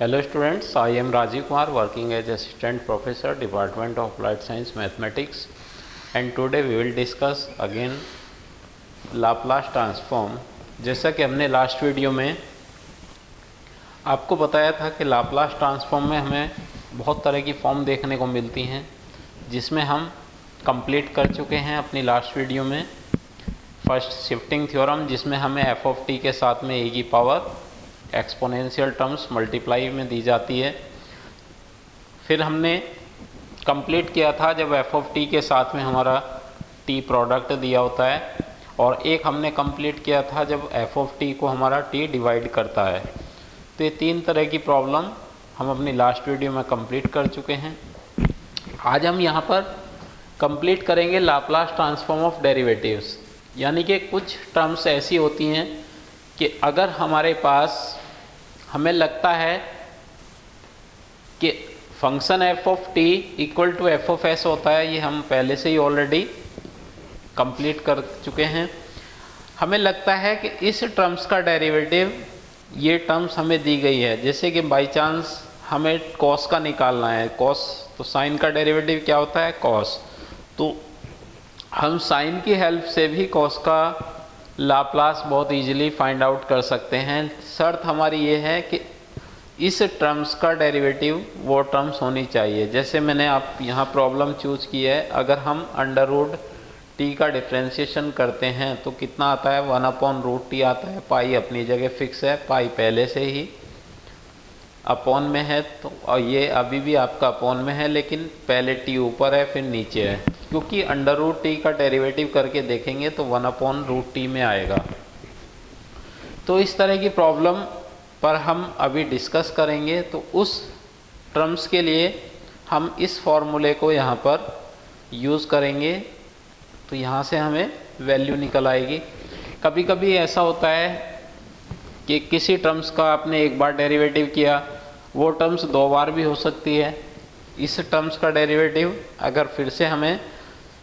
Hello students, I am Rajiv Kumar working as Assistant Professor Department of Applied Science Mathematics, and today we will discuss again Laplace transform. जैसा कि हमने last video में आपको बताया था कि Laplace transform में हमें बहुत तरह की फॉर्म देखने को मिलती हैं, जिसमें हम कंप्लीट कर चुके हैं अपनी लास्ट वीडियो में फर्स्ट शिफ्टिंग थ्योरम, जिसमें हमें एफ ऑफ टी के साथ में ए की पावर एक्सपोनेंशियल टर्म्स मल्टीप्लाई में दी जाती है। फिर हमने कंप्लीट किया था जब एफ ऑफ टी के साथ में हमारा टी प्रोडक्ट दिया होता है, और एक हमने कंप्लीट किया था जब एफ ऑफ टी को हमारा टी डिवाइड करता है। तो ये तीन तरह की प्रॉब्लम हम अपनी लास्ट वीडियो में कंप्लीट कर चुके हैं। आज हम यहाँ पर कंप्लीट करेंगे लाप्लास ट्रांसफॉर्म ऑफ डेरिवेटिव्स, यानी कि कुछ टर्म्स ऐसी होती हैं कि अगर हमारे पास हमें लगता है कि function f of t equal to f of s होता है, ये हम पहले से ही ऑलरेडी कंप्लीट कर चुके हैं। हमें लगता है कि इस टर्म्स का डेरिवेटिव, ये टर्म्स हमें दी गई है, जैसे कि बाय चांस हमें कॉस का निकालना है। कॉस तो साइन का डेरिवेटिव क्या होता है, कॉस। तो हम साइन की हेल्प से भी कॉस का लाप्लास बहुत इजीली फाइंड आउट कर सकते हैं। शर्त हमारी ये है कि इस टर्म्स का डेरिवेटिव वो टर्म्स होनी चाहिए। जैसे मैंने आप यहाँ प्रॉब्लम चूज की है, अगर हम अंडर रूट टी का डिफ्रेंशिएशन करते हैं तो कितना आता है, 1/√t आता है। पाई अपनी जगह फिक्स है, पाई पहले से ही अपॉन में है, तो और ये अभी भी आपका अपॉन में है, लेकिन पहले टी ऊपर है फिर नीचे है, क्योंकि अंडर रूट टी का डेरिवेटिव करके देखेंगे तो 1/√t में आएगा। तो इस तरह की प्रॉब्लम पर हम अभी डिस्कस करेंगे। तो उस टर्म्स के लिए हम इस फॉर्मूले को यहाँ पर यूज़ करेंगे, तो यहाँ से हमें वैल्यू निकल आएगी। कभी कभी ऐसा होता है कि किसी टर्म्स का आपने एक बार डेरिवेटिव किया, वो टर्म्स दो बार भी हो सकती है। इस टर्म्स का डेरिवेटिव अगर फिर से हमें,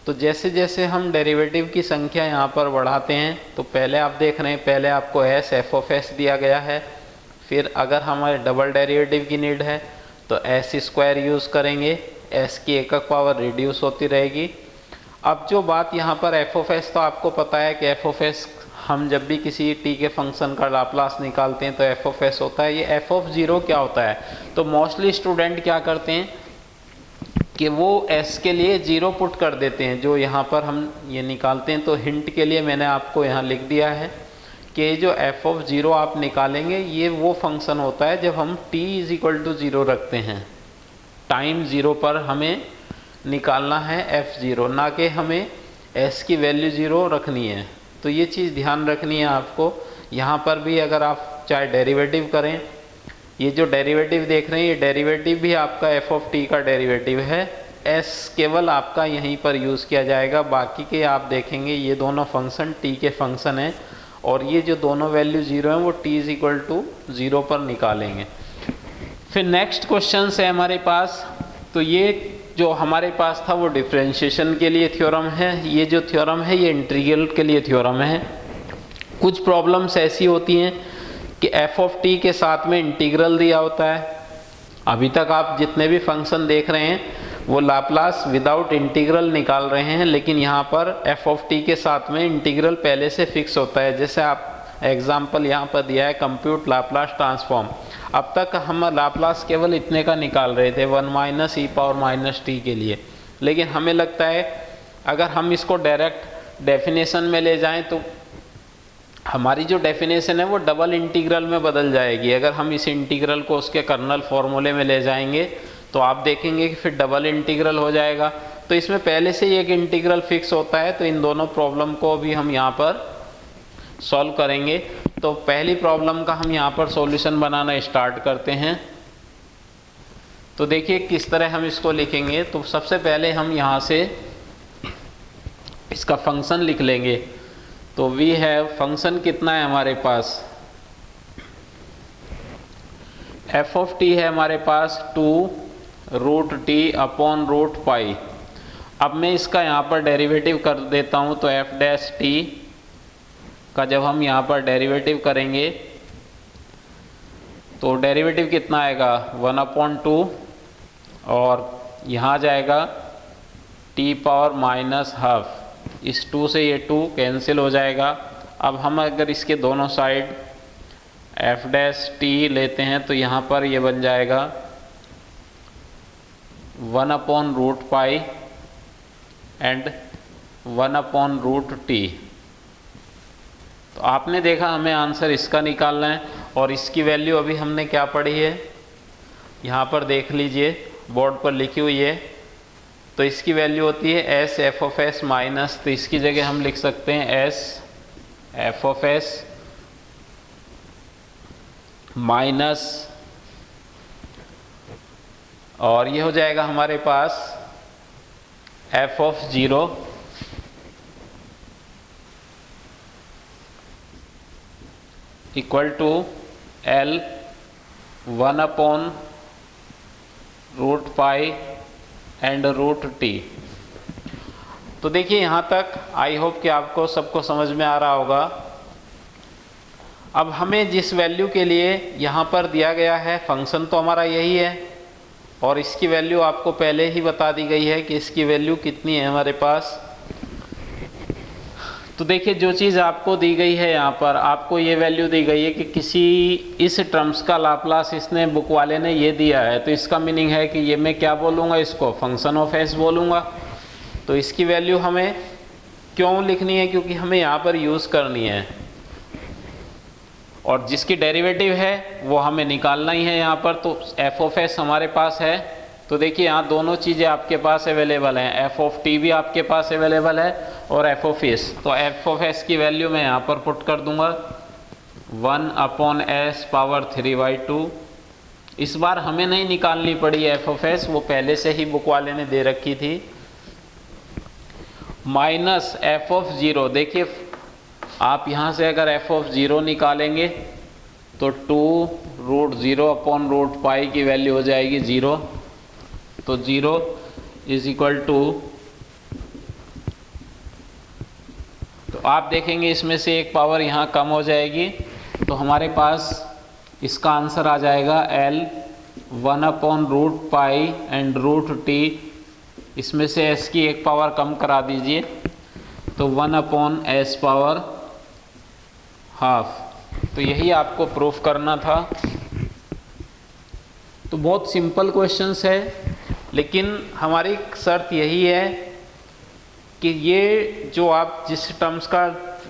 तो जैसे जैसे हम डेरिवेटिव की संख्या यहाँ पर बढ़ाते हैं, तो पहले आप देख रहे हैं, पहले आपको एस एफ ऑफ एस दिया गया है। फिर अगर हमारे डबल डेरिवेटिव की नीड है तो एस स्क्वायर यूज़ करेंगे, एस की एकक पावर रिड्यूस होती रहेगी। अब जो बात यहाँ पर एफ ऑफ एस, तो आपको पता है कि एफ ऑफ एस हम जब भी किसी टी के फंक्शन का लाप्लास निकालते हैं तो एफ ऑफ एस होता है। ये एफ ऑफ ज़ीरो क्या होता है, तो मोस्टली स्टूडेंट क्या करते हैं कि वो एस के लिए ज़ीरो पुट कर देते हैं, जो यहाँ पर हम ये निकालते हैं। तो हिंट के लिए मैंने आपको यहाँ लिख दिया है कि जो एफ ऑफ ज़ीरो आप निकालेंगे, ये वो फंक्शन होता है जब हम t is equal to zero रखते हैं। टाइम ज़ीरो पर हमें निकालना है f0, ना कि हमें s की वैल्यू ज़ीरो रखनी है। तो ये चीज़ ध्यान रखनी है आपको। यहाँ पर भी अगर आप चाहे डेरिवेटिव करें, ये जो डेरिवेटिव देख रहे हैं, ये डेरिवेटिव भी आपका एफ ऑफ टी का डेरिवेटिव है। s केवल आपका यहीं पर यूज़ किया जाएगा, बाकी के आप देखेंगे ये दोनों फंक्शन t के फंक्शन हैं, और ये जो दोनों वैल्यू ज़ीरो हैं वो t is equal to zero पर निकालेंगे। फिर नेक्स्ट क्वेश्चन है हमारे पास। तो ये जो हमारे पास था वो डिफरेंशिएशन के लिए थ्योरम है। ये जो थ्योरम है ये इंटीग्रल के लिए थ्योरम है। कुछ प्रॉब्लम्स ऐसी होती हैं कि एफ ऑफ टी के साथ में इंटीग्रल दिया होता है। अभी तक आप जितने भी फंक्शन देख रहे हैं वो लाप्लास विदाउट इंटीग्रल निकाल रहे हैं, लेकिन यहाँ पर एफ ऑफ टी के साथ में इंटीग्रल पहले से फिक्स होता है। जैसे आप एग्जाम्पल यहाँ पर दिया है, कंप्यूट लाप्लास ट्रांसफॉर्म। अब तक हम लाप्लास केवल इतने का निकाल रहे थे, 1 - e⁻⁻t के लिए, लेकिन हमें लगता है अगर हम इसको डायरेक्ट डेफिनेशन में ले जाएं तो हमारी जो डेफिनेशन है वो डबल इंटीग्रल में बदल जाएगी। अगर हम इस इंटीग्रल को उसके कर्नल फॉर्मूले में ले जाएंगे तो आप देखेंगे कि फिर डबल इंटीग्रल हो जाएगा। तो इसमें पहले से ही एक इंटीग्रल फिक्स होता है। तो इन दोनों प्रॉब्लम को भी हम यहाँ पर सॉल्व करेंगे। तो पहली प्रॉब्लम का हम यहाँ पर सॉल्यूशन बनाना स्टार्ट करते हैं। तो देखिए किस तरह हम इसको लिखेंगे। तो सबसे पहले हम यहाँ से इसका फंक्शन लिख लेंगे। तो वी हैव फंक्शन कितना है हमारे पास, एफ ऑफ टी है हमारे पास 2√t/√π। अब मैं इसका यहाँ पर डेरिवेटिव कर देता हूँ। तो एफ डैश टी का जब हम यहाँ पर डेरिवेटिव करेंगे तो डेरिवेटिव कितना आएगा 1/2 और यहाँ जाएगा t पावर -12। इस 2 से ये 2 कैंसिल हो जाएगा। अब हम अगर इसके दोनों साइड f डैश t लेते हैं तो यहाँ पर ये बन जाएगा 1/√π एंड 1/√t। तो आपने देखा हमें आंसर इसका निकालना है और इसकी वैल्यू अभी हमने क्या पढ़ी है, यहाँ पर देख लीजिए बोर्ड पर लिखी हुई है। तो इसकी वैल्यू होती है S F of S minus, तो इसकी जगह हम लिख सकते हैं S F of S minus, और ये हो जाएगा हमारे पास F of 0 equal to L 1/√π and √t। तो देखिए यहाँ तक आई होप कि आपको सबको समझ में आ रहा होगा। अब हमें जिस वैल्यू के लिए यहाँ पर दिया गया है फंक्शन तो हमारा यही है और इसकी वैल्यू आपको पहले ही बता दी गई है कि इसकी वैल्यू कितनी है हमारे पास। तो देखिए जो चीज़ आपको दी गई है यहाँ पर आपको ये वैल्यू दी गई है कि किसी इस टर्म्स का लाप्लास इसने बुक वाले ने ये दिया है, तो इसका मीनिंग है कि ये मैं क्या बोलूँगा, इसको फंक्शन ऑफ एस बोलूँगा। तो इसकी वैल्यू हमें क्यों लिखनी है, क्योंकि हमें यहाँ पर यूज़ करनी है और जिसकी डेरिवेटिव है वो हमें निकालना ही है यहाँ पर। तो एफ ऑफ एस हमारे पास है, तो देखिए यहाँ दोनों चीज़ें आपके पास अवेलेबल हैं, एफ ऑफ टी भी आपके पास अवेलेबल है और एफ ऑफ एस। तो एफ ऑफ एस की वैल्यू मैं यहाँ पर पुट कर दूंगा 1/s⁻³ इस बार हमें नहीं निकालनी पड़ी एफ ऑफ एस, वो पहले से ही बुक वाले ने दे रखी थी, माइनस एफ ऑफ 0। देखिए आप यहाँ से अगर एफ ऑफ 0 निकालेंगे तो 2√0/√π की वैल्यू हो जाएगी 0। तो 0 इज इक्वल टू, तो आप देखेंगे इसमें से एक पावर यहाँ कम हो जाएगी, तो हमारे पास इसका आंसर आ जाएगा L 1/√π एंड √t। इसमें से s की एक पावर कम करा दीजिए तो 1/s⁻²। तो यही आपको प्रूफ करना था। तो बहुत सिंपल क्वेश्चंस है, लेकिन हमारी शर्त यही है कि ये जो आप जिस टर्म्स का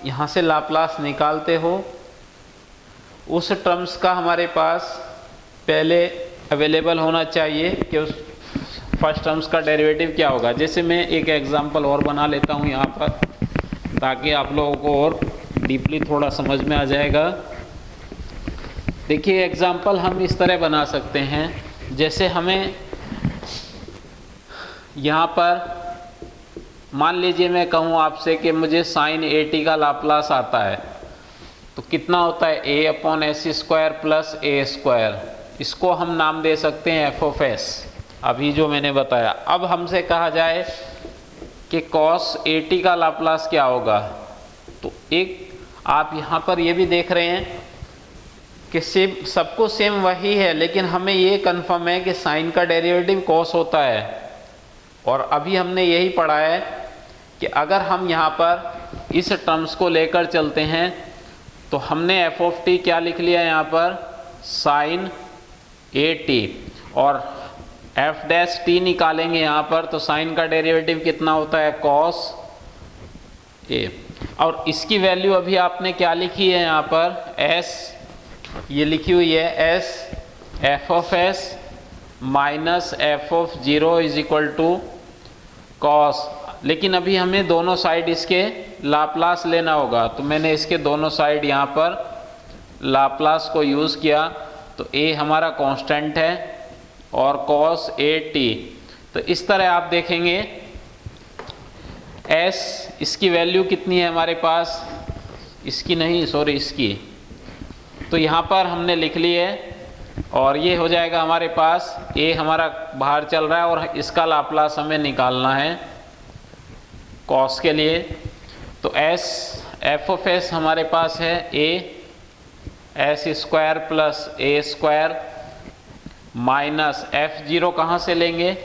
यहाँ से लाप्लास निकालते हो उस टर्म्स का हमारे पास पहले अवेलेबल होना चाहिए कि उस फर्स्ट टर्म्स का डेरिवेटिव क्या होगा। जैसे मैं एक एग्जांपल और बना लेता हूँ यहाँ पर ताकि आप लोगों को और डीपली थोड़ा समझ में आ जाएगा। देखिए एग्जांपल हम इस तरह बना सकते हैं, जैसे हमें यहाँ पर मान लीजिए मैं कहूँ आपसे कि मुझे sin AT का लाप्लास आता है, तो कितना होता है a/s² प्लस a²। इसको हम नाम दे सकते हैं एफ ऑफ एस, अभी जो मैंने बताया। अब हमसे कहा जाए कि cos AT का लाप्लास क्या होगा, तो एक आप यहाँ पर ये भी देख रहे हैं कि सेम सबको सेम वही है, लेकिन हमें ये कन्फर्म है कि साइन का डेरिवेटिव cos होता है। और अभी हमने यही पढ़ा है कि अगर हम यहाँ पर इस टर्म्स को लेकर चलते हैं तो हमने एफ ऑफ टी क्या लिख लिया यहाँ पर sin AT, और एफ डैश टी निकालेंगे यहाँ पर तो साइन का डेरिवेटिव कितना होता है cos A। और इसकी वैल्यू अभी आपने क्या लिखी है यहाँ पर s, ये लिखी हुई है s f of S minus f of 0 is equal to cos. लेकिन अभी हमें दोनों साइड इसके लाप्लास लेना होगा, तो मैंने इसके दोनों साइड यहाँ पर लाप्लास को यूज़ किया। तो a हमारा कांस्टेंट है और cos AT, तो इस तरह आप देखेंगे s इसकी वैल्यू कितनी है हमारे पास, इसकी नहीं सॉरी इसकी, तो यहाँ पर हमने लिख ली है और ये हो जाएगा हमारे पास a हमारा बाहर चल रहा है और इसका लाप्लास हमें निकालना है cos के लिए। तो s एफ ऑफ एस हमारे पास है a S square plus A square minus F zero कहाँ से लेंगे,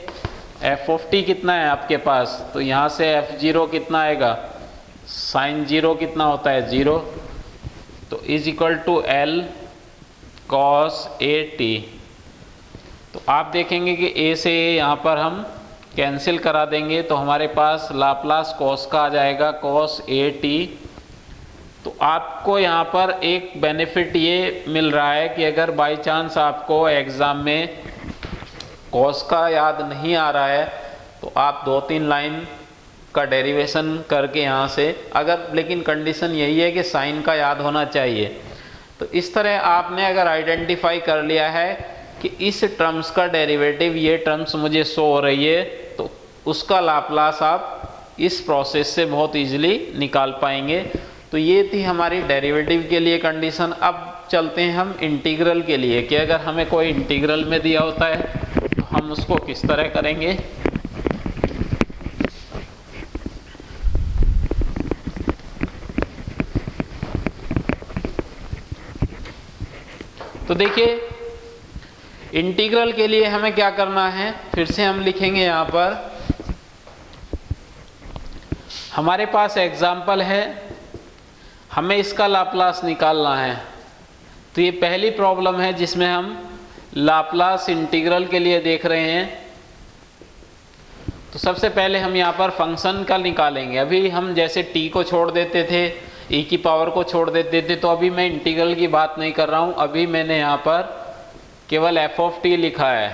एफ ऑफ टी कितना है आपके पास, तो यहाँ से एफ जीरो कितना आएगा, साइन जीरो कितना होता है, जीरो, तो is equal to L cos a t. तो आप देखेंगे कि ए से ए यहाँ पर हम कैंसिल करा देंगे तो हमारे पास लाप्लास कॉस का आ जाएगा कॉस ए टी। तो आपको यहाँ पर एक बेनिफिट ये मिल रहा है कि अगर बाय चांस आपको एग्ज़ाम में कॉस का याद नहीं आ रहा है तो आप 2-3 लाइन का डेरिवेशन करके यहाँ से, अगर लेकिन कंडीशन यही है कि साइन का याद होना चाहिए। तो इस तरह आपने अगर आइडेंटिफाई कर लिया है कि इस टर्म्स का डेरिवेटिव ये टर्म्स मुझे शो हो रही है, तो उसका लाप्लास आप इस प्रोसेस से बहुत इजीली निकाल पाएंगे। तो ये थी हमारी डेरिवेटिव के लिए कंडीशन। अब चलते हैं हम इंटीग्रल के लिए कि अगर हमें कोई इंटीग्रल में दिया होता है तो हम उसको किस तरह करेंगे। तो देखिए इंटीग्रल के लिए हमें क्या करना है, फिर से हम लिखेंगे यहाँ पर हमारे पास एग्जाम्पल है, हमें इसका लाप्लास निकालना है। तो ये पहली प्रॉब्लम है जिसमें हम लाप्लास इंटीग्रल के लिए देख रहे हैं। तो सबसे पहले हम यहाँ पर फंक्शन का निकालेंगे। अभी हम जैसे t को छोड़ देते थे, e की पावर को छोड़ देते थे, तो अभी मैं इंटीग्रल की बात नहीं कर रहा हूँ, अभी मैंने यहाँ पर केवल f ऑफ t लिखा है।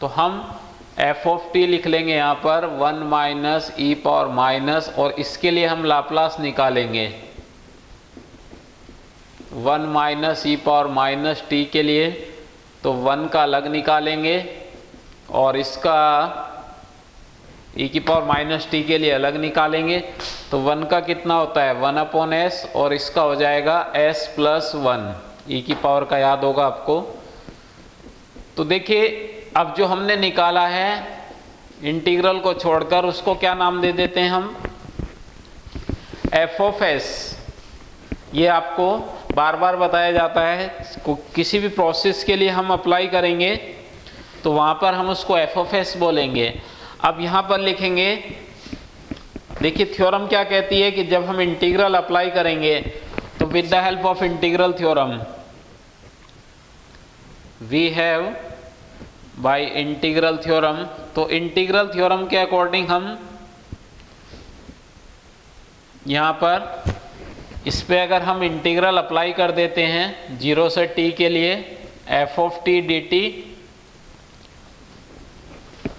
तो हम f ऑफ t लिख लेंगे यहाँ पर 1 माइनस ई पावर माइनस, और इसके लिए हम लाप्लास निकालेंगे 1 minus e power minus T के लिए, तो 1 का अलग निकालेंगे और इसका e की पावर माइनस टी के लिए अलग निकालेंगे। तो 1 का कितना होता है 1 अपॉन एस, और इसका हो जाएगा s प्लस 1, e की पावर का याद होगा आपको। तो देखिए अब जो हमने निकाला है इंटीग्रल को छोड़कर उसको क्या नाम दे देते हैं हम, f ऑफ s। ये आपको बार बार बताया जाता है, किसी भी प्रोसेस के लिए हम अप्लाई करेंगे तो वहाँ पर हम उसको f ऑफ s बोलेंगे। अब यहाँ पर लिखेंगे, देखिए थ्योरम क्या कहती है कि जब हम इंटीग्रल अप्लाई करेंगे तो with the help of integral theorem we have by integral theorem. तो इंटीग्रल थ्योरम के अकॉर्डिंग हम यहाँ पर इस पे अगर हम इंटीग्रल अप्लाई कर देते हैं 0 से t के लिए f ऑफ t dt,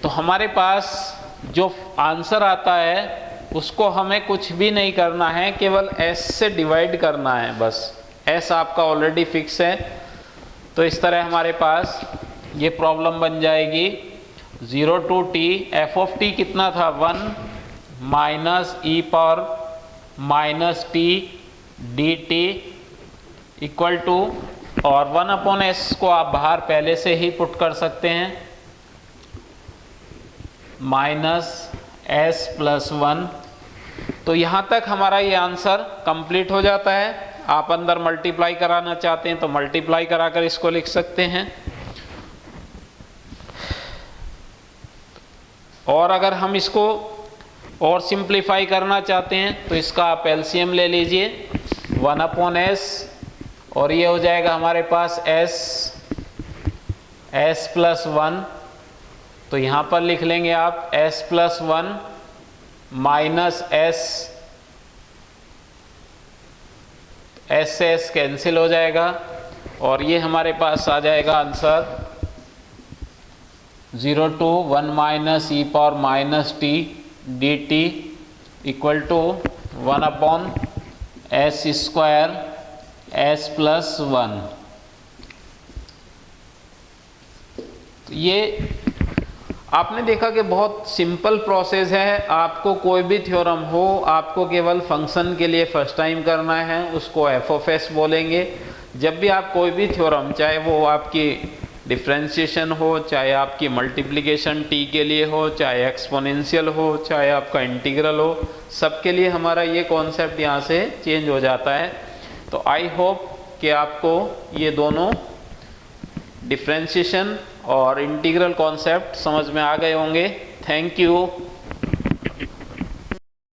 तो हमारे पास जो आंसर आता है उसको हमें कुछ भी नहीं करना है, केवल s से डिवाइड करना है बस। s आपका ऑलरेडी फिक्स है। तो इस तरह हमारे पास ये प्रॉब्लम बन जाएगी 0 to t, f of t कितना था 1 minus e power minus t d t equal to, और 1 अपॉन एस को आप बाहर पहले से ही पुट कर सकते हैं, माइनस एस प्लस 1। तो यहाँ तक हमारा ये आंसर कंप्लीट हो जाता है। आप अंदर मल्टीप्लाई कराना चाहते हैं तो मल्टीप्लाई कराकर इसको लिख सकते हैं, और अगर हम इसको और सिंप्लीफाई करना चाहते हैं तो इसका आप एलसीएम ले लीजिए 1 अपॉन एस, और ये हो जाएगा हमारे पास s प्लस 1। तो यहाँ पर लिख लेंगे आप s प्लस 1 माइनस s से s कैंसिल हो जाएगा, और ये हमारे पास आ जाएगा answer 0 to 1 minus e power minus t d t equal to 1 upon s square s plus 1। ये आपने देखा कि बहुत सिंपल प्रोसेस है। आपको कोई भी थ्योरम हो, आपको केवल फंक्शन के लिए फर्स्ट टाइम करना है, उसको f ऑफ s बोलेंगे। जब भी आप कोई भी थ्योरम, चाहे वो आपकी डिफ्रेंशिएशन हो, चाहे आपकी मल्टीप्लिकेशन t के लिए हो, चाहे एक्सपोनेंशियल हो, चाहे आपका इंटीग्रल हो, सबके लिए हमारा ये कॉन्सेप्ट यहाँ से चेंज हो जाता है। तो आई होप कि आपको ये दोनों डिफरेंशिएशन और इंटीग्रल कॉन्सेप्ट समझ में आ गए होंगे। Thank you.